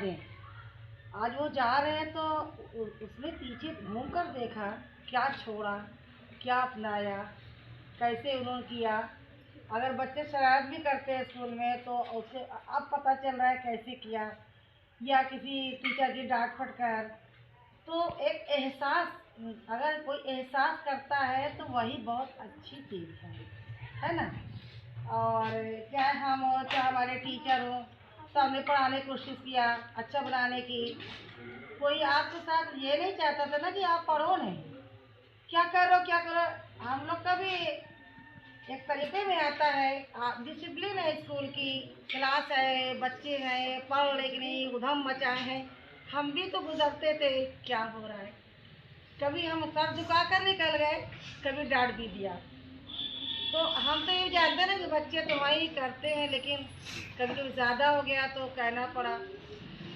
यादें। आज वो जा रहे हैं तो उसने पीछे घूम कर देखा, क्या छोड़ा, क्या अपनाया, कैसे उन्होंने किया। अगर बच्चे शरारत भी करते हैं स्कूल में तो उसे अब पता चल रहा है कैसे किया, या किसी टीचर की डांट फटकार। तो एक एहसास, अगर कोई एहसास करता है तो वही बहुत अच्छी चीज़ है ना। और चाहे हम हो, चाहे हमारे टीचर हो, सबने पढ़ाने की कोशिश किया, अच्छा बनाने की। कोई आपके साथ ये नहीं चाहता था ना कि आप पढ़ो नहीं, क्या करो क्या करो। हम लोग का भी एक तरीके में आता है, डिसिप्लिन है स्कूल की, क्लास है, बच्चे हैं, पढ़ रहे कि नहीं, उधम मचाए हैं। हम भी तो गुजरते थे क्या हो रहा है। कभी हम सर झुका कर निकल गए, कभी डांट भी दिया। तो हम तो ये जानते ना कि बच्चे तो वही करते हैं, लेकिन कभी कभी ज़्यादा हो गया तो कहना पड़ा।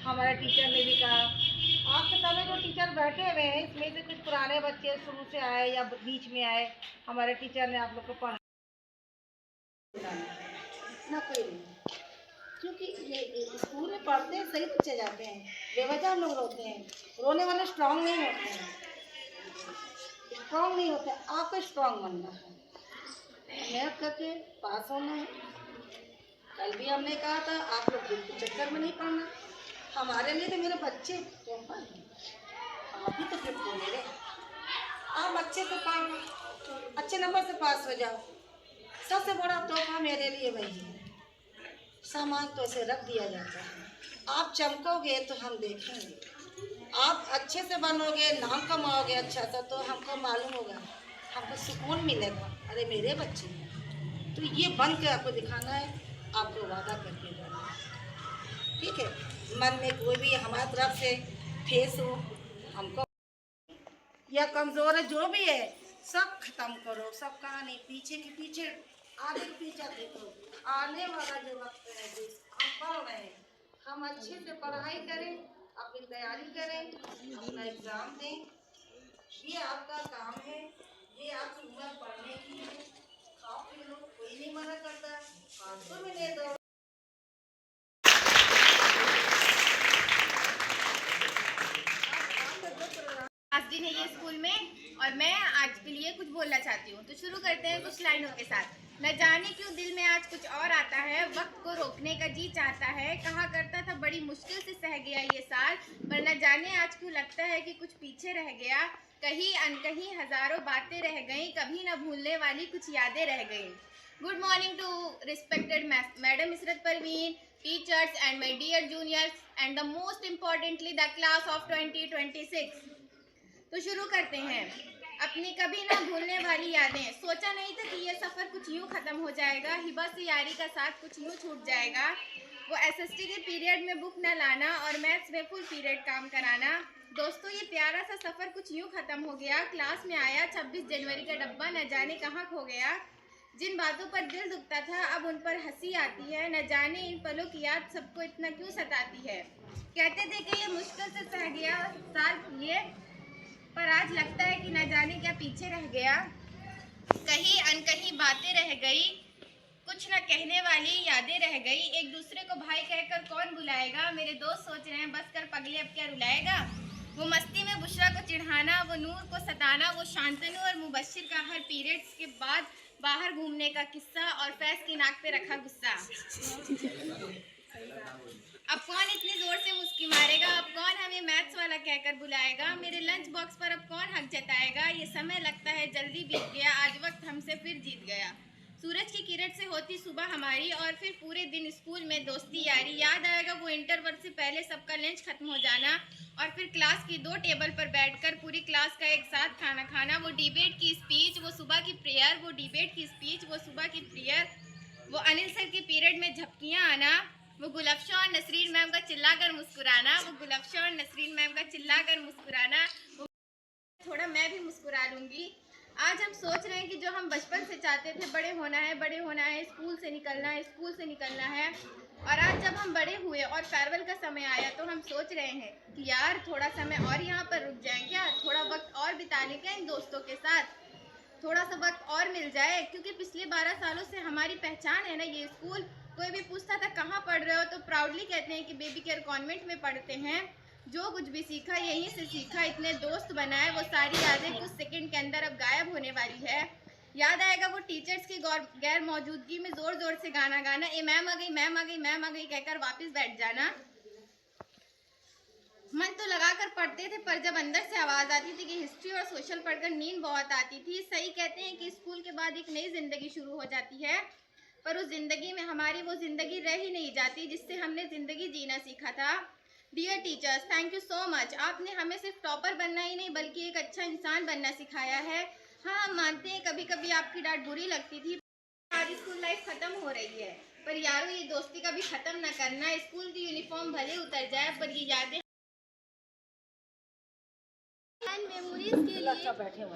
हमारे टीचर ने भी कहा। आपके सामने जो टीचर बैठे हुए हैं इसमें से कुछ पुराने बच्चे शुरू से आए या बीच में आए, हमारे टीचर ने आप लोग को पढ़ा ना कोई नहीं। क्योंकि ये स्कूल में पढ़ते हैं, सही बच्चे जाते हैं, बेवजह हम लोग रोते हैं। रोने वाले स्ट्रांग नहीं होते हैं, स्ट्रांग नहीं होते। आपको स्ट्रांग बनना है, मेहनत करके पास होना है। कल भी हमने कहा था आप लोग बिल्कुल चक्कर में नहीं पड़ना। हमारे लिए तो मेरे बच्चे तोहफा हैं, आप ही तो गिफ्ट बोले रहे। आप अच्छे से पढ़ो, अच्छे नंबर से पास हो जाओ, सबसे बड़ा तोहफा मेरे लिए वही है। सामान तो ऐसे रख दिया जाता है, आप चमकोगे तो हम देखेंगे। आप अच्छे से बनोगे, नाम कमाओगे अच्छा सा, तो हमको मालूम होगा, हमको सुकून मिलेगा। अरे मेरे बच्चे हैं, तो ये बन के आपको दिखाना है, आपको वादा करके जाना है। ठीक है, मन में कोई भी हमारी तरफ से फेस हो, हमको या कमज़ोर है जो भी है, सब खत्म करो। सब कहानी पीछे के पीछे, आगे के पीछे देखो। आने वाला जो वक्त है, जो हम पढ़ रहे हैं, हम अच्छे से पढ़ाई करें, अपनी तैयारी करें, अपना एग्ज़ाम दें। ये आपका काम है, ये आपकी उम्र पढ़ने की है। खाओ पी लो, कोई नहीं मना करता, 500 में ले दो। आज दिन है ये स्कूल में और मैं आज के लिए कुछ बोलना चाहती हूँ। तो शुरू करते हैं कुछ लाइनों के साथ। न जाने क्यों दिल में आज कुछ और आता है, वक्त को रोकने का जी चाहता है। कहा करता था बड़ी मुश्किल से सह गया ये साल, पर न जाने आज क्यों लगता है कि कुछ पीछे रह गया। कहीं अनकहीं हजारों बातें रह गईं, कभी न भूलने वाली कुछ यादें रह गईं। Good morning to respected madam Ishrat Parveen, teachers and my dear juniors and the most importantly the class of 2026। तो शुरू करते हैं। अपनी कभी ना भूलने वाली यादें। सोचा नहीं था कि ये सफ़र कुछ यूँ ख़त्म हो जाएगा, हिबा से यारी का साथ कुछ यूँ छूट जाएगा। वो एसएसटी के पीरियड में बुक न लाना और मैथ्स में फुल पीरियड काम कराना। दोस्तों ये प्यारा सा सफ़र कुछ यूँ ख़त्म हो गया। क्लास में आया 26 जनवरी का डब्बा, न जाने कहाँ खो गया। जिन बातों पर दिल दुखता था अब उन पर हंसी आती है। न जाने इन पलों की याद सबको इतना क्यों सताती है। कहते थे कि ये मुश्किल से सह गया साल ये, पर आज लगता है कि न जाने क्या पीछे रह गया। कहीं अनकहीं बातें रह गई, कुछ न कहने वाली यादें रह गई। एक दूसरे को भाई कहकर कौन बुलाएगा। मेरे दोस्त सोच रहे हैं बस कर पगले अब क्या रुलाएगा। वो मस्ती में बुशरा को चिढ़ाना, वो नूर को सताना, वो शांतनु और मुबश्शिर का हर पीरियड्स के बाद बाहर घूमने का किस्सा और फैज़ की नाक पे रखा गुस्सा। अब कौन इतनी जोर से मुस्की मारेगा, अब कौन हमें मैथ्स वाला कहकर बुलाएगा। मेरे लंच बॉक्स पर अब कौन हक जताएगा। ये समय लगता है जल्दी बीत गया, आज वक्त हमसे फिर जीत गया। सूरज की किरण से होती सुबह हमारी और फिर पूरे दिन स्कूल में दोस्ती यारी। याद आएगा वो इंटरवल से पहले सबका लंच खत्म हो जाना और फिर क्लास की 2 टेबल पर बैठकर पूरी क्लास का एक साथ खाना खाना। वो डिबेट की स्पीच, वो सुबह की प्रेयर, वो डिबेट की स्पीच, वो सुबह की प्रेयर, वो अनिल सर के पीरियड में झपकियाँ आना, वो गुलफ्शा और नसरीन मैम का चिल्लाकर मुस्कुराना, वो गुलफ्शा और नसरीन मैम का चिल्लाकर मुस्कुराना। थोड़ा मैं भी मुस्कुरा लूँगी। आज हम सोच रहे हैं कि जो हम बचपन से चाहते थे, बड़े होना है, बड़े होना है, स्कूल से निकलना है, स्कूल से निकलना है। और आज जब हम बड़े हुए और फेयरवेल का समय आया तो हम सोच रहे हैं कि यार थोड़ा समय और यहाँ पर रुक जाएं क्या, थोड़ा वक्त और बिता लें क्या इन दोस्तों के साथ, थोड़ा सा वक्त और मिल जाए। क्योंकि पिछले 12 सालों से हमारी पहचान है ना ये स्कूल, कोई भी पूछता था कहाँ पढ़ रहे हो तो प्राउडली कहते हैं कि बेबी केयर कॉन्वेंट में पढ़ते हैं। जो कुछ भी सीखा यहीं से सीखा, इतने दोस्त बनाए, वो सारी यादें कुछ सेकंड के अंदर अब गायब होने वाली है। याद आएगा वो टीचर्स की गैर मौजूदगी में जोर जोर से गाना गाना, ए मैम आ गई, मैम आ गई, मैम आ गई कहकर वापस बैठ जाना। मन तो लगाकर पढ़ते थे, पर जब अंदर से आवाज आती थी कि हिस्ट्री और सोशल पढ़कर नींद बहुत आती थी। सही कहते हैं कि स्कूल के बाद एक नई जिंदगी शुरू हो जाती है, पर उस जिंदगी में हमारी वो जिंदगी रह ही नहीं जाती जिससे हमने जिंदगी जीना सीखा था। Dear teachers, thank you so much. आपने हमें सिर्फ टॉपर बनना ही नहीं बल्कि एक अच्छा इंसान बनना सिखाया है। हाँ, हम मानते हैं कभी कभी आपकी डांट बुरी लगती थी। आज स्कूल लाइफ खत्म हो रही है, पर यारों ये दोस्ती कभी खत्म ना करना। स्कूल की यूनिफॉर्म भले उतर जाए, पर ये यादें मेमोरीज के लिए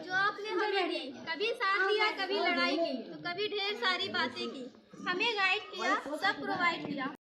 जो आपने हमें दी, कभी साथ दिया, कभी लड़ाई की, तो कभी ढेर सारी बातें की, हमें गाइड किया, सब प्रोवाइड किया।